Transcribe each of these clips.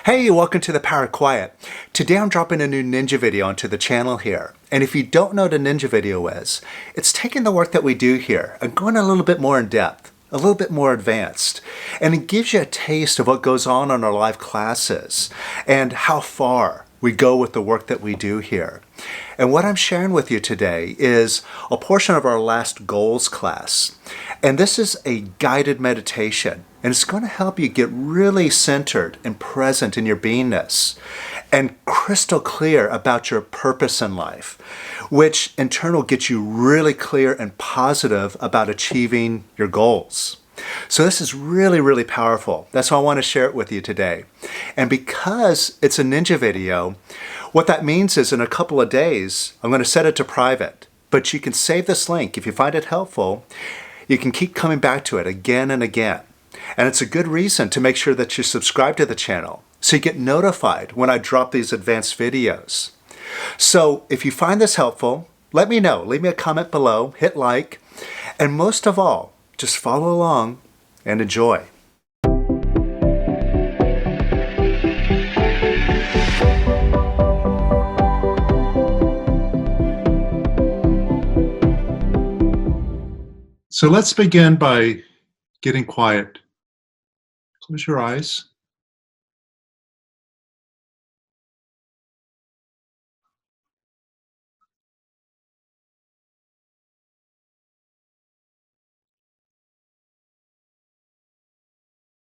Hey, welcome to the Power of Quiet. Today I'm dropping a new ninja video onto the channel here. And if you don't know what a ninja video is, it's taking the work that we do here and going a little bit more in depth, a little bit more advanced. And it gives you a taste of what goes on in our live classes and how far we go with the work that we do here. And what I'm sharing with you today is a portion of our last goals class. And this is a guided meditation. And it's going to help you get really centered and present in your beingness and crystal clear about your purpose in life, which in turn will get you really clear and positive about achieving your goals. So this is really, really powerful. That's why I want to share it with you today. And because it's a ninja video, what that means is in a couple of days, I'm going to set it to private. But you can save this link. If you find it helpful, you can keep coming back to it again and again. And it's a good reason to make sure that you subscribe to the channel so you get notified when I drop these advanced videos. So if you find this helpful, let me know. Leave me a comment below, hit like, and most of all, just follow along and enjoy. So let's begin by getting quiet. Close your eyes.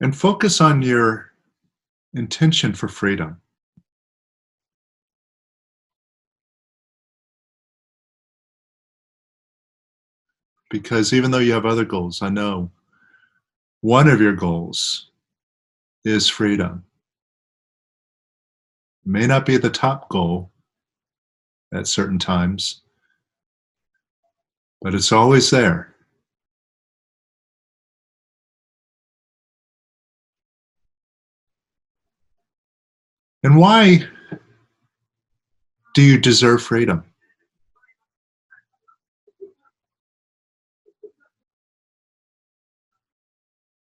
And focus on your intention for freedom. Because even though you have other goals, I know one of your goals is freedom. It may not be the top goal at certain times, but it's always there. And why do you deserve freedom?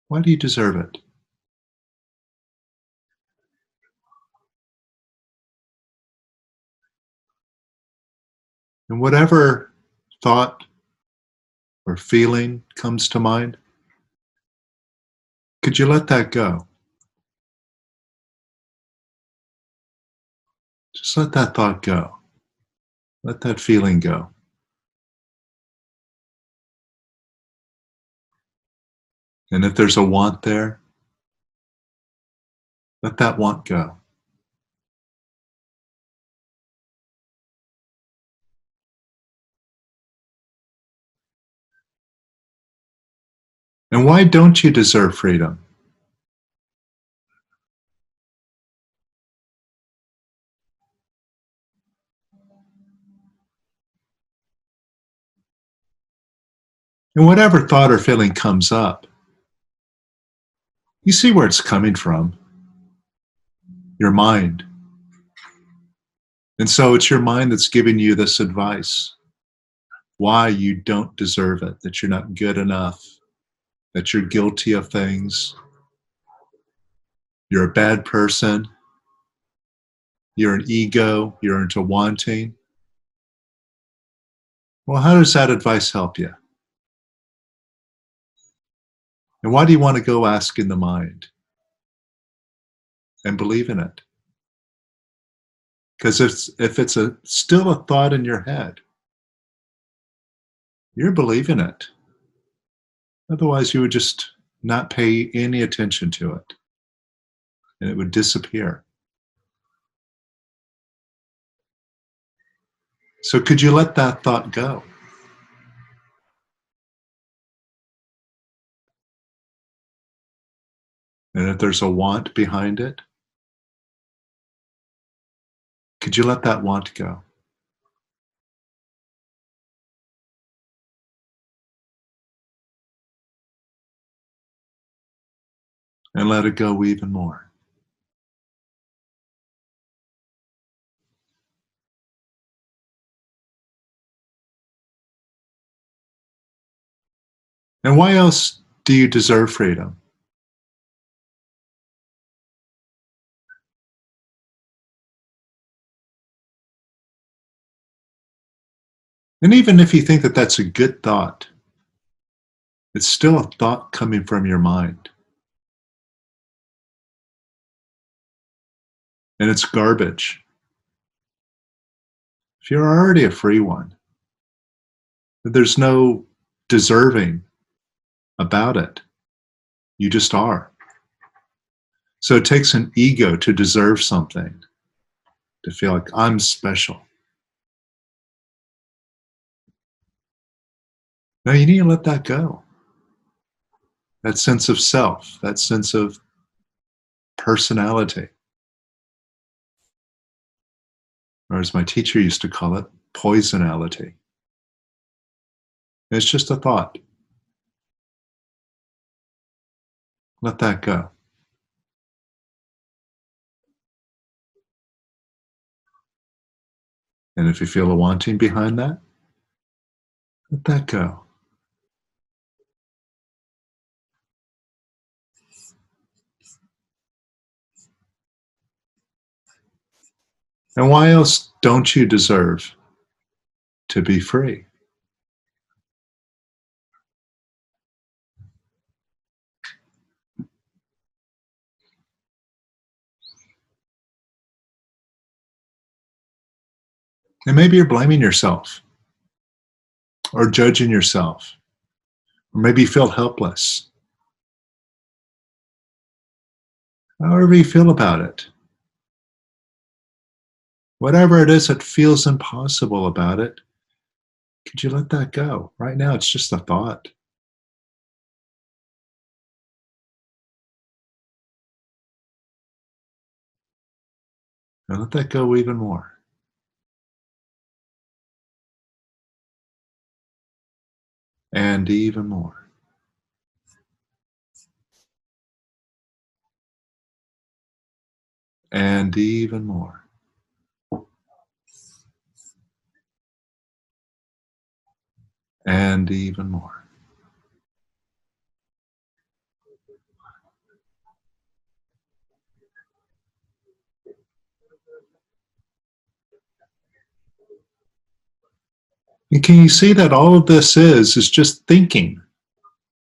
Why do you deserve it? And whatever thought or feeling comes to mind, could you let that go? Just let that thought go. Let that feeling go. And if there's a want there, let that want go. And why don't you deserve freedom? And whatever thought or feeling comes up, you see where it's coming from. Your mind. And so it's your mind that's giving you this advice. Why you don't deserve it, that you're not good enough, that you're guilty of things, you're a bad person, you're an ego, you're into wanting. Well, how does that advice help you? And why do you want to go ask in the mind and believe in it? Because if it's still a thought in your head, you're believing it. Otherwise, you would just not pay any attention to it, and it would disappear. So could you let that thought go? And if there's a want behind it, could you let that want go? And let it go even more. And why else do you deserve freedom? And even if you think that that's a good thought, it's still a thought coming from your mind. And it's garbage. If you're already a free one, there's no deserving about it. You just are. So it takes an ego to deserve something, to feel like I'm special. No, you need to let that go. That sense of self, that sense of personality. Or as my teacher used to call it, poisonality. It's just a thought. Let that go. And if you feel a wanting behind that, let that go. And why else don't you deserve to be free? And maybe you're blaming yourself or judging yourself, or maybe you feel helpless. However you feel about it, whatever it is that feels impossible about it, could you let that go? Right now, it's just a thought. And let that go even more. And even more. And even more. And even more. And can you see that all of this is just thinking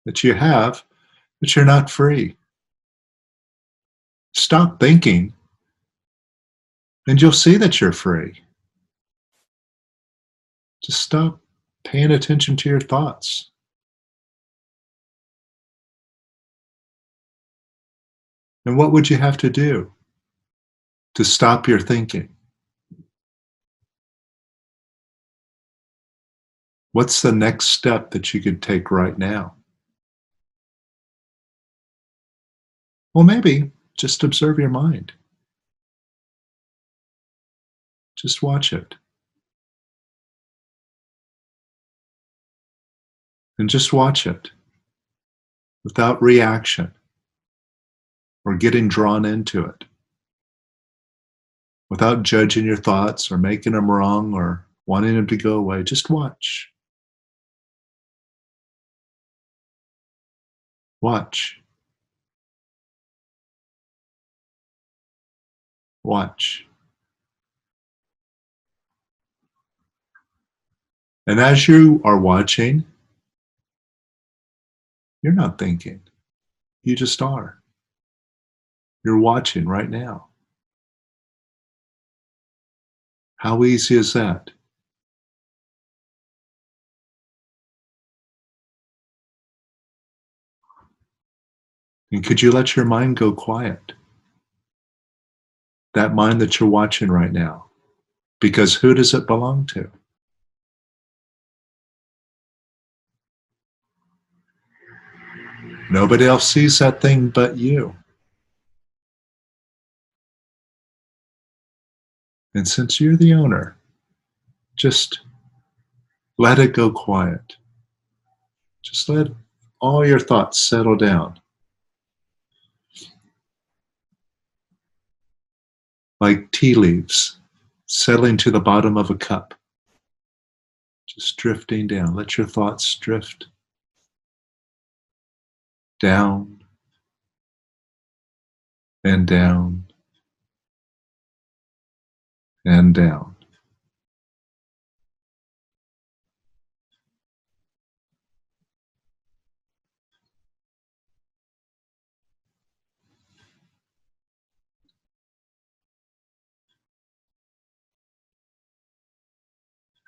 that you have, but you're not free? Stop thinking, and you'll see that you're free. Just stop paying attention to your thoughts. And what would you have to do to stop your thinking? What's the next step that you could take right now? Well, maybe just observe your mind. Just watch it. And just watch it without reaction or getting drawn into it, without judging your thoughts or making them wrong or wanting them to go away. Just watch. Watch. Watch. And as you are watching, you're not thinking. You just are. You're watching right now. How easy is that? And could you let your mind go quiet? That mind that you're watching right now. Because who does it belong to? Nobody else sees that thing but you. And since you're the owner, just let it go quiet. Just let all your thoughts settle down. Like tea leaves settling to the bottom of a cup. Just drifting down. Let your thoughts drift down and down and down.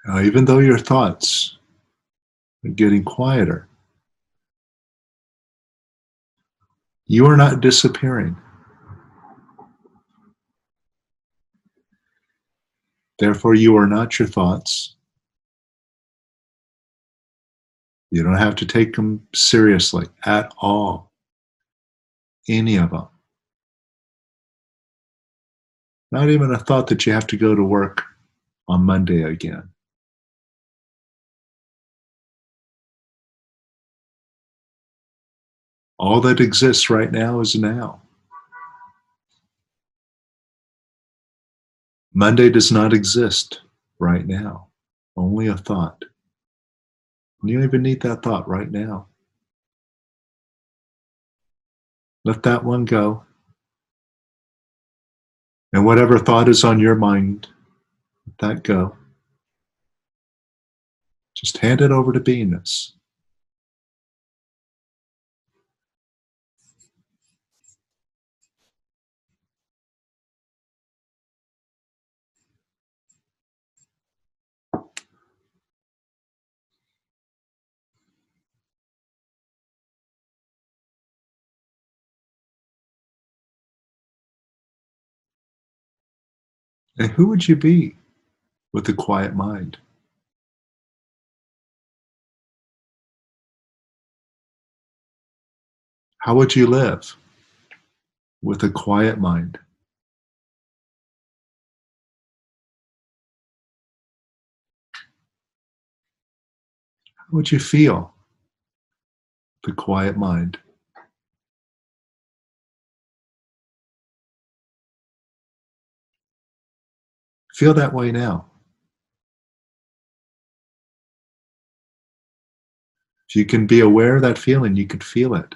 Even though your thoughts are getting quieter, you are not disappearing. Therefore, you are not your thoughts. You don't have to take them seriously at all. Any of them. Not even a thought that you have to go to work on Monday again. All that exists right now is now. Monday does not exist right now. Only a thought. And you don't even need that thought right now. Let that one go. And whatever thought is on your mind, let that go. Just hand it over to beingness. And who would you be with a quiet mind? How would you live with a quiet mind? How would you feel with a quiet mind? Feel that way now. If you can be aware of that feeling, you could feel it.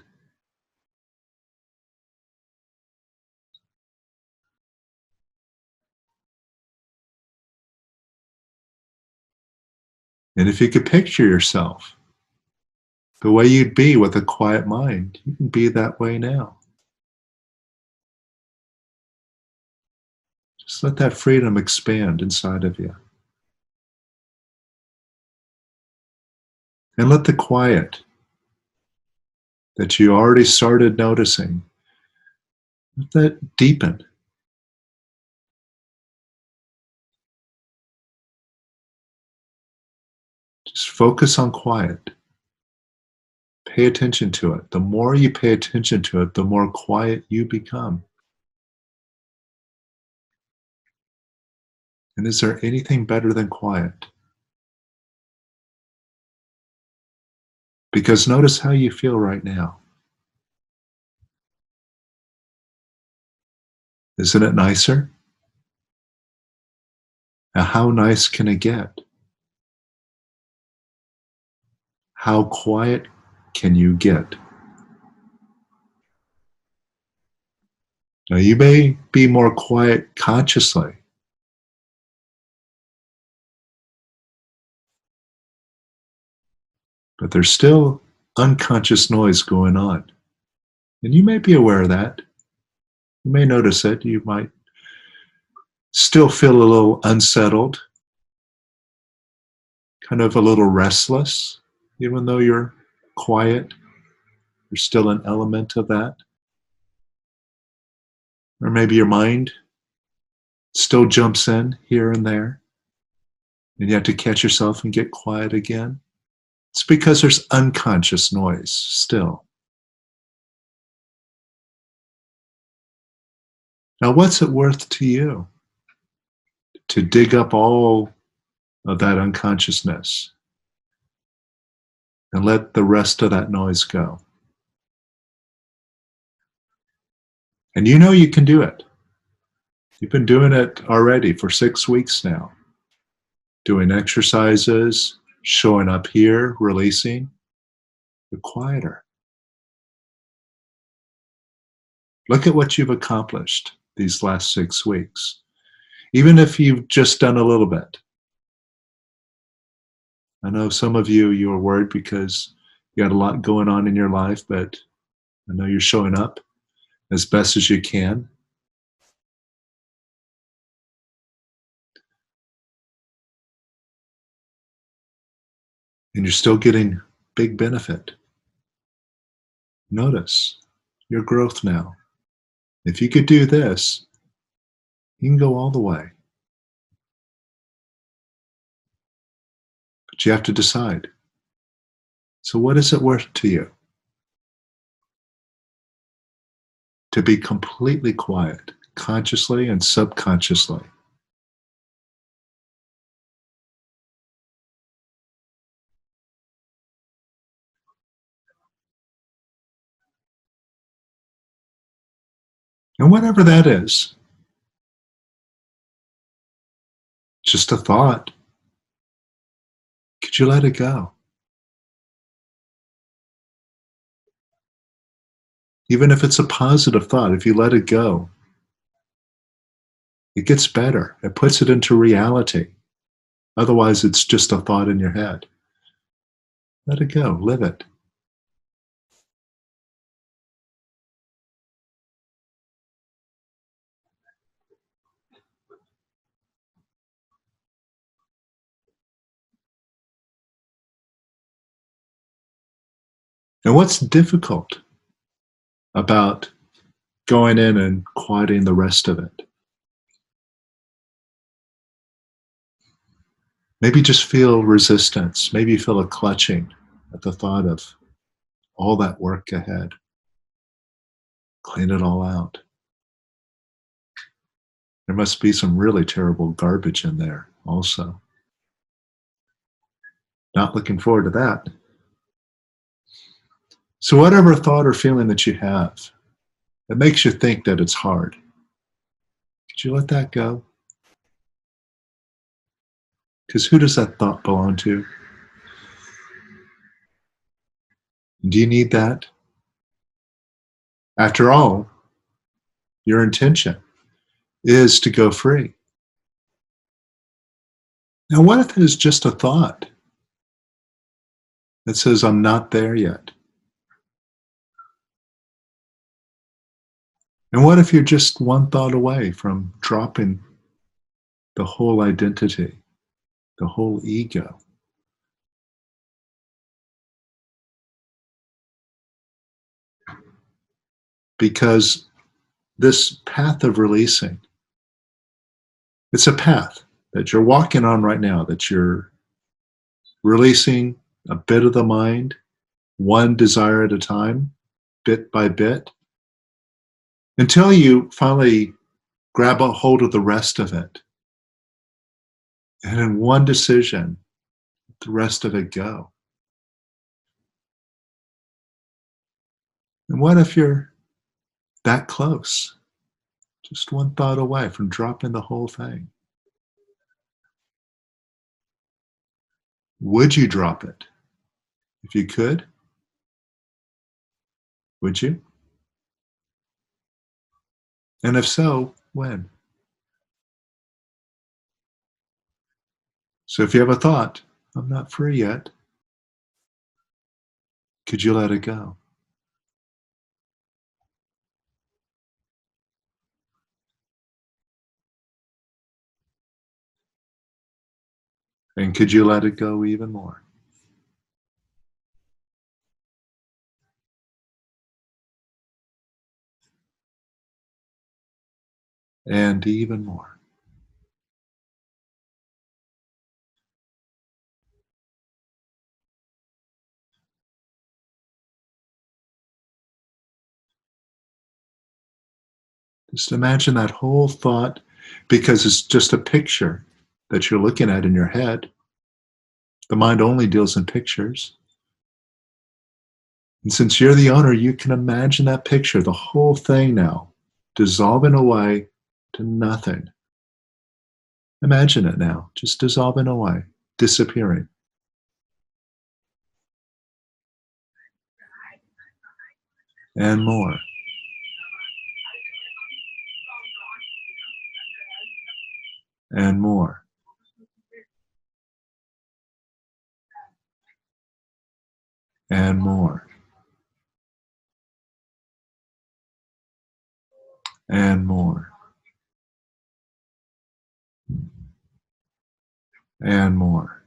And if you could picture yourself the way you'd be with a quiet mind, you can be that way now. Just let that freedom expand inside of you. And let the quiet that you already started noticing, let that deepen. Just focus on quiet. Pay attention to it. The more you pay attention to it, the more quiet you become. And is there anything better than quiet? Because notice how you feel right now. Isn't it nicer? Now, how nice can it get? How quiet can you get? Now, you may be more quiet consciously, but there's still unconscious noise going on. And you may be aware of that. You may notice it. You might still feel a little unsettled, kind of a little restless, even though you're quiet. There's still an element of that. Or maybe your mind still jumps in here and there, and you have to catch yourself and get quiet again. It's because there's unconscious noise still. Now, what's it worth to you to dig up all of that unconsciousness and let the rest of that noise go? And you know you can do it. You've been doing it already for 6 weeks now. Doing exercises, showing up here, releasing. You're quieter. Look at what you've accomplished these last 6 weeks. Even if you've just done a little bit. I know some of you are worried because you got a lot going on in your life, but I know you're showing up as best as you can. and you're still getting big benefit. Notice your growth now. If you could do this, you can go all the way. But you have to decide. So what is it worth to you? To be completely quiet, consciously and subconsciously. And whatever that is, just a thought. Could you let it go? Even if it's a positive thought, if you let it go, it gets better. It puts it into reality. Otherwise, it's just a thought in your head. Let it go. Live it. And what's difficult about going in and quieting the rest of it? Maybe just feel resistance. Maybe you feel a clutching at the thought of all that work ahead. Clean it all out. There must be some really terrible garbage in there also. Not looking forward to that. So whatever thought or feeling that you have that makes you think that it's hard, could you let that go? Because who does that thought belong to? Do you need that? After all, your intention is to go free. Now, what if it is just a thought that says, I'm not there yet? And what if you're just one thought away from dropping the whole identity, the whole ego? Because this path of releasing, it's a path that you're walking on right now, that you're releasing a bit of the mind, one desire at a time, bit by bit, until you finally grab a hold of the rest of it. And in one decision, the rest of it go. And what if you're that close? Just one thought away from dropping the whole thing. Would you drop it? If you could, would you? And if so, when? So if you have a thought, I'm not free yet, could you let it go? And could you let it go even more? And even more. Just imagine that whole thought, because it's just a picture that you're looking at in your head. The mind only deals in pictures. And since you're the owner, you can imagine that picture, the whole thing now, dissolving away to nothing. Imagine it now, just dissolving away, disappearing. And more. And more. And more. And more. And more.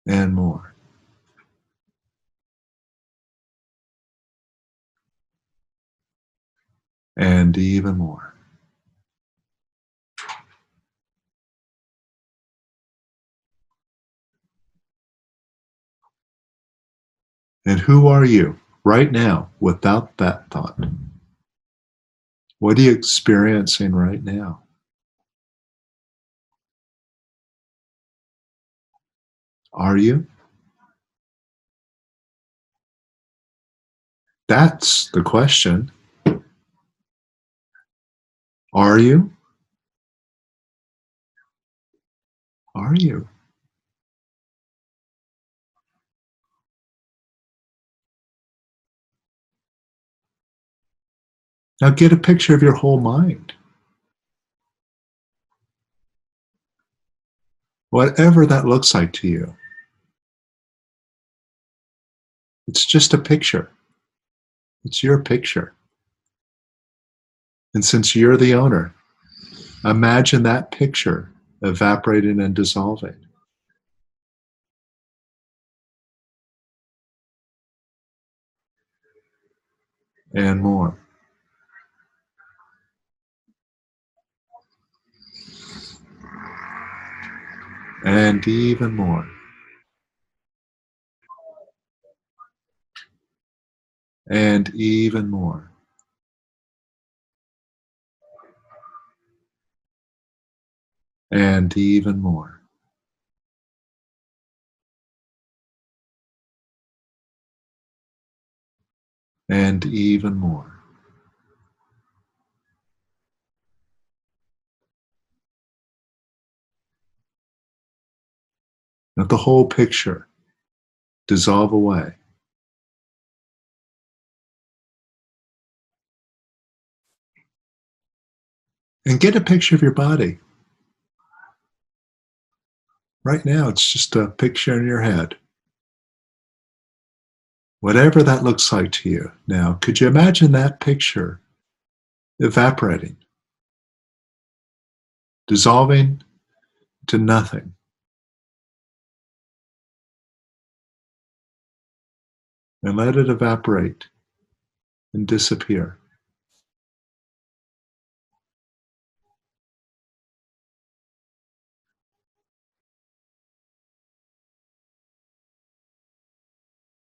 and more. And even more. And who are you right now without that thought? What are you experiencing right now? Are you? That's the question. Are you? Are you? Now get a picture of your whole mind. Whatever that looks like to you. It's just a picture. It's your picture. And since you're the owner, imagine that picture evaporating and dissolving. And more. And even more. And even more. And even more. And even more. Let the whole picture dissolve away. And get a picture of your body. Right now, it's just a picture in your head. Whatever that looks like to you. Now, could you imagine that picture evaporating, dissolving to nothing? And let it evaporate and disappear.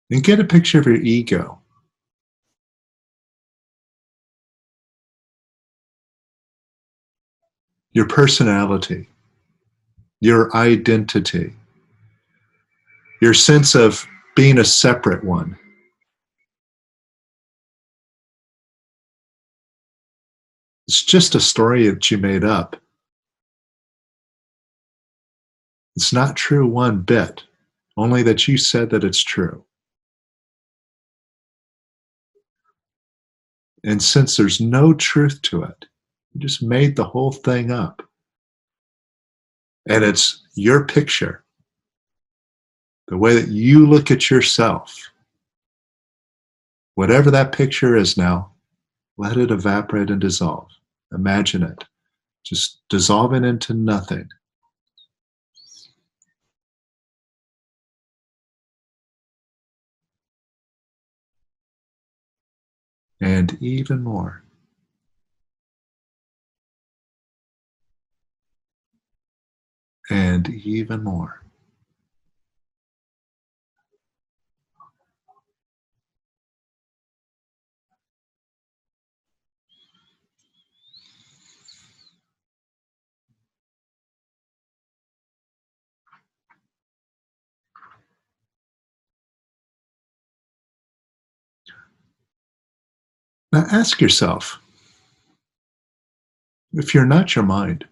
And get a picture of your ego. Your personality, your identity, your sense of being a separate one. It's just a story that you made up. It's not true one bit, only that you said that it's true. And since there's no truth to it, you just made the whole thing up. And it's your picture, the way that you look at yourself. Whatever that picture is now, let it evaporate and dissolve. Imagine it, just dissolving into nothing. And even more. And even more. Now ask yourself, if you're not your mind,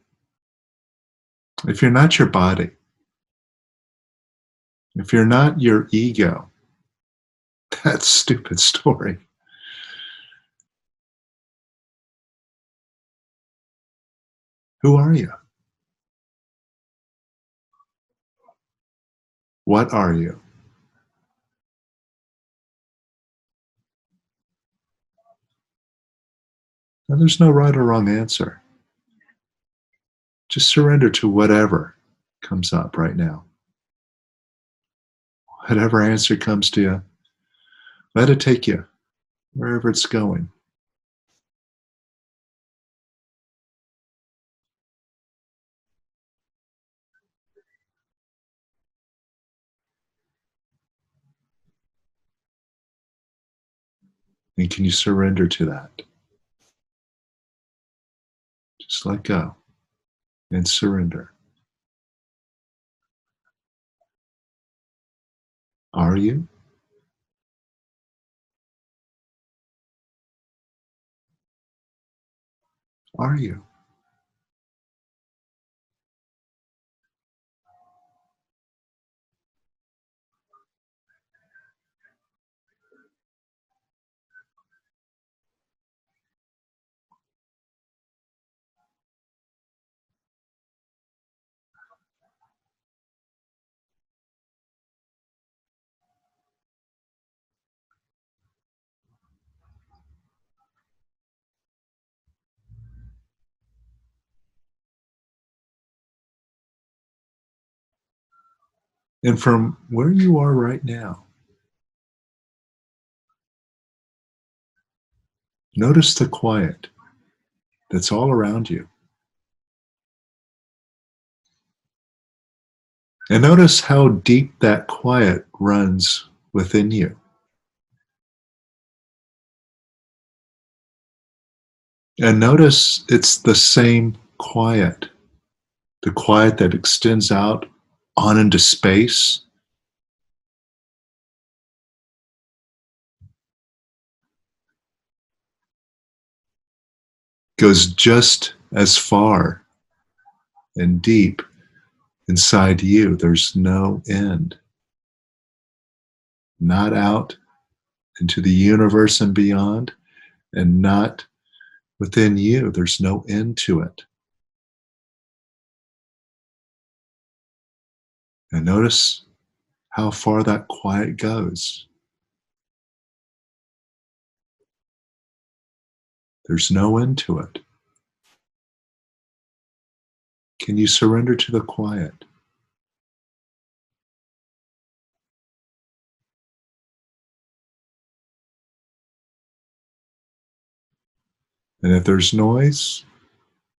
if you're not your body, if you're not your ego, that stupid story, who are you? What are you? Now, there's no right or wrong answer. Just surrender to whatever comes up right now. Whatever answer comes to you, let it take you wherever it's going. And can you surrender to that? Just let go and surrender. Are you? Are you? And from where you are right now, notice the quiet that's all around you. And notice how deep that quiet runs within you. And notice it's the same quiet, the quiet that extends out on into space, goes just as far and deep inside you. There's no end. Not out into the universe and beyond, and not within you. There's no end to it. And notice how far that quiet goes. There's no end to it. Can you surrender to the quiet? And if there's noise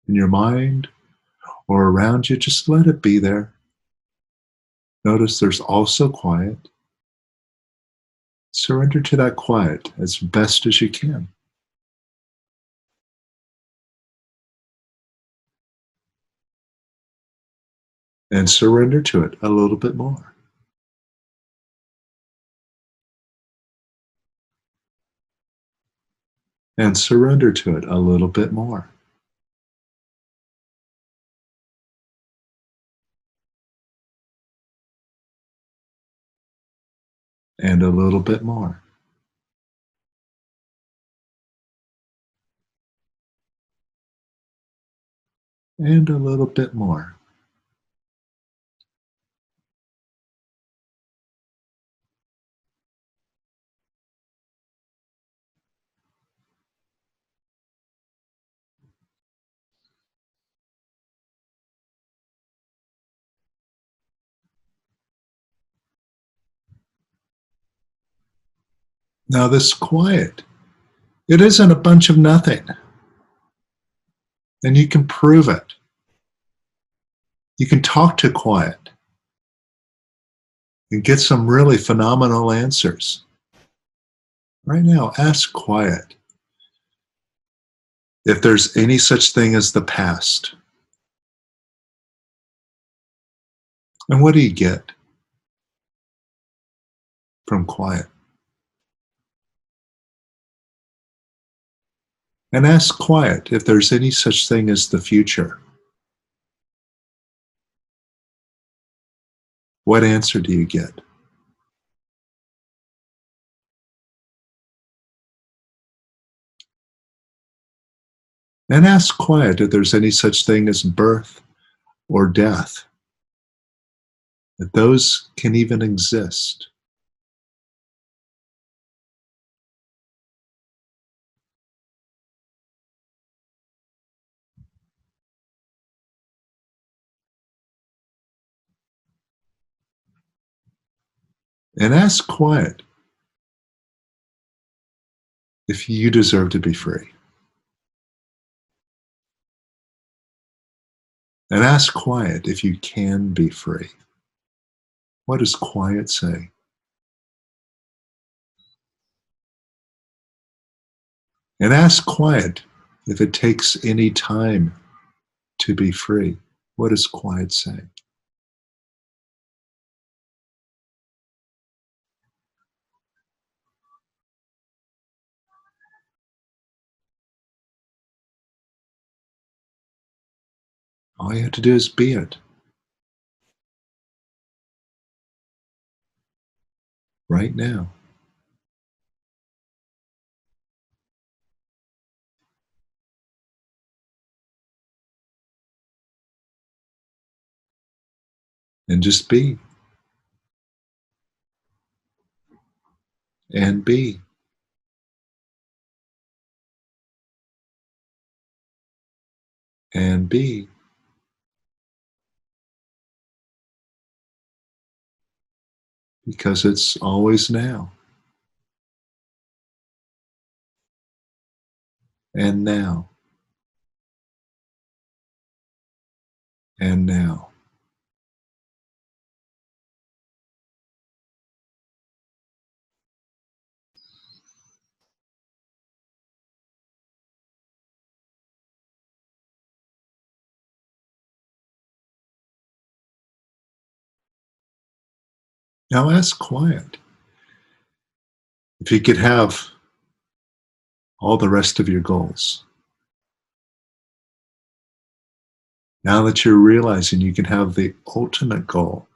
in your mind or around you, just let it be there. Notice there's also quiet. Surrender to that quiet as best as you can. And surrender to it a little bit more. And surrender to it a little bit more. And a little bit more. And a little bit more. Now, this quiet, it isn't a bunch of nothing. And you can prove it. You can talk to quiet and get some really phenomenal answers. Right now, ask quiet if there's any such thing as the past. And what do you get from quiet? And ask quiet if there's any such thing as the future. What answer do you get? And ask quiet if there's any such thing as birth or death, that those can even exist. And ask quiet if you deserve to be free. And ask quiet if you can be free. What does quiet say? And ask quiet if it takes any time to be free. What does quiet say? All you have to do is be it right now. And just be and be and be. Because it's always now and now and now. Now ask quiet if you could have all the rest of your goals. Now that you're realizing you can have the ultimate goal,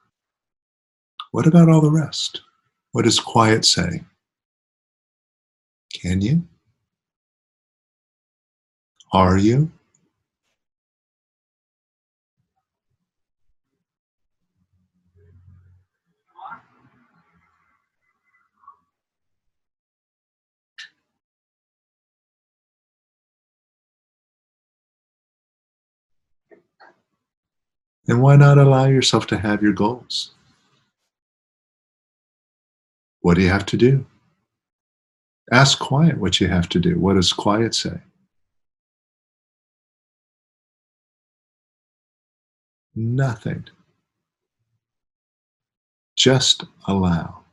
what about all the rest? What does quiet say? Can you? Are you? And why not allow yourself to have your goals? What do you have to do? Ask quiet what you have to do. What does quiet say? Nothing. Just allow.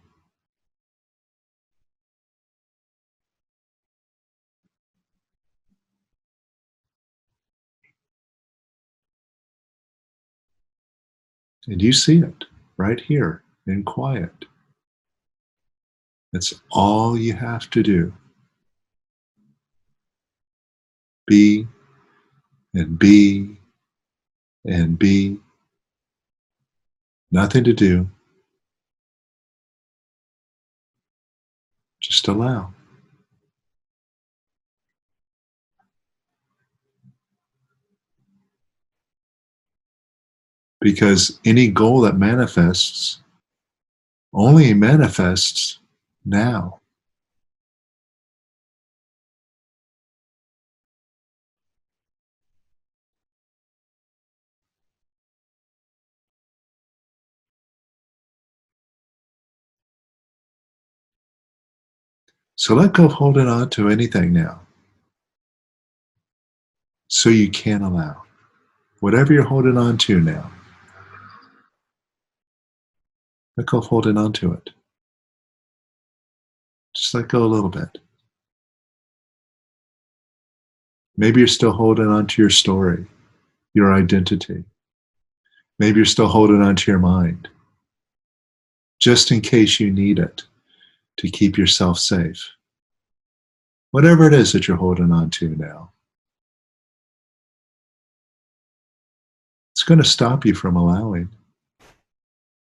And you see it right here in quiet. That's all you have to do. Be and be and be. Nothing to do. Just allow. Because any goal that manifests only manifests now. So let go of holding on to anything now. So you can allow. Whatever you're holding on to now, let go of holding on to it. Just let go a little bit. Maybe you're still holding on to your story, your identity. Maybe you're still holding on to your mind, just in case you need it to keep yourself safe. Whatever it is that you're holding on to now, it's going to stop you from allowing.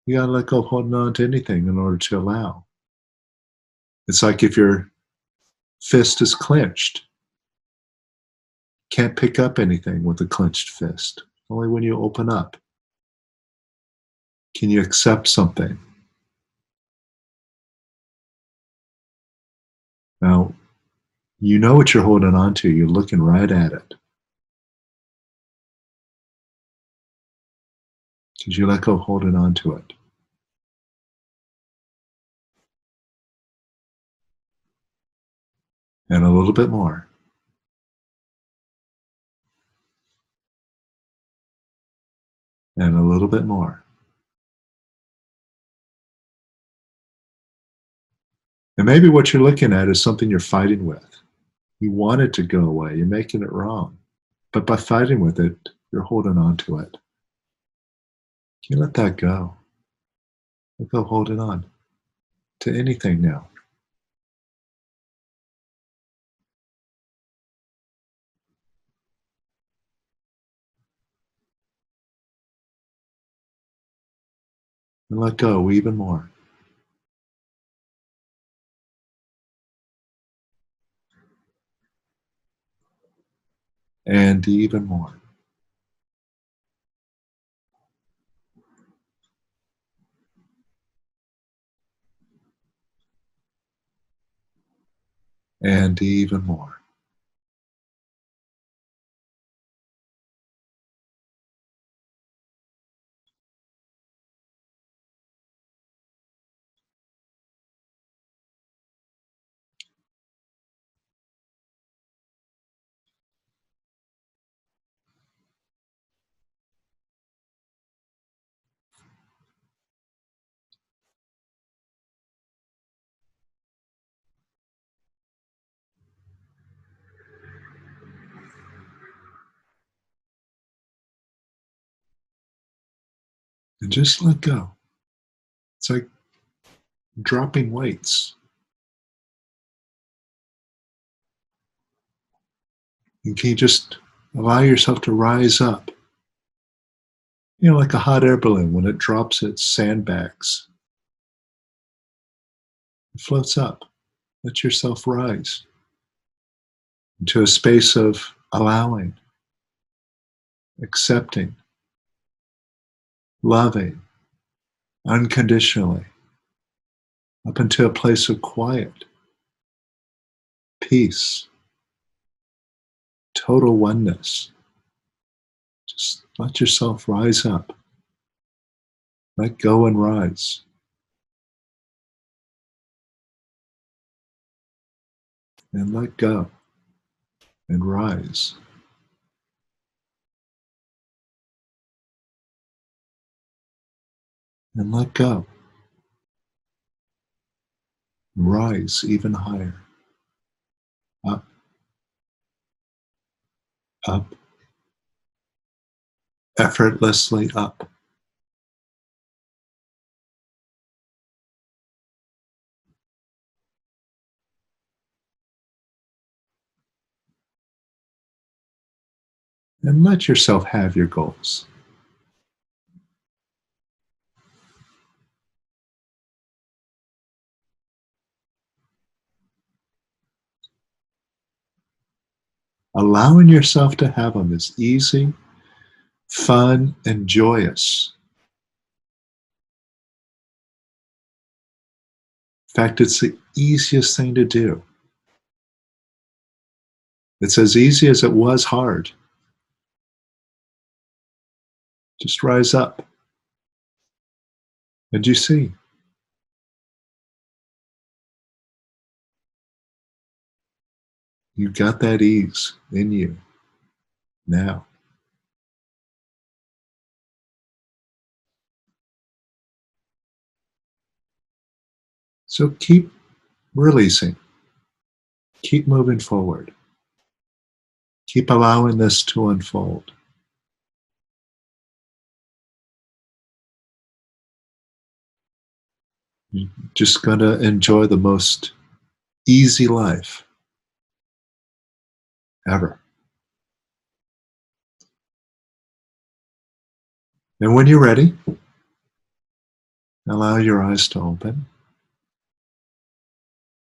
You got to let go of holding on to anything in order to allow. It's like if your fist is clenched, can't pick up anything with a clenched fist. Only when you open up can you accept something. Now, you know what you're holding on to. You're looking right at it. Because you let go of holding on to it. And a little bit more. And a little bit more. And maybe what you're looking at is something you're fighting with. You want it to go away. You're making it wrong. But by fighting with it, you're holding on to it. You let that go. Let go holding on to anything now. And let go even more. And even more. And even more. And just let go. It's like dropping weights. And can you just allow yourself to rise up? You know, like a hot air balloon when it drops its sandbags. It floats up. Let yourself rise into a space of allowing, accepting, loving, unconditionally, up into a place of quiet, peace, total oneness. Just let yourself rise up. Let go and rise. And let go and rise. And let go. Rise even higher. Up, up, effortlessly up. And let yourself have your goals. Allowing yourself to have them is easy, fun, and joyous. In fact, it's the easiest thing to do. It's as easy as it was hard. Just rise up. And you see, you've got that ease in you now. So keep releasing. Keep moving forward. Keep allowing this to unfold. You're just going to enjoy the most easy life ever. And when you're ready, allow your eyes to open.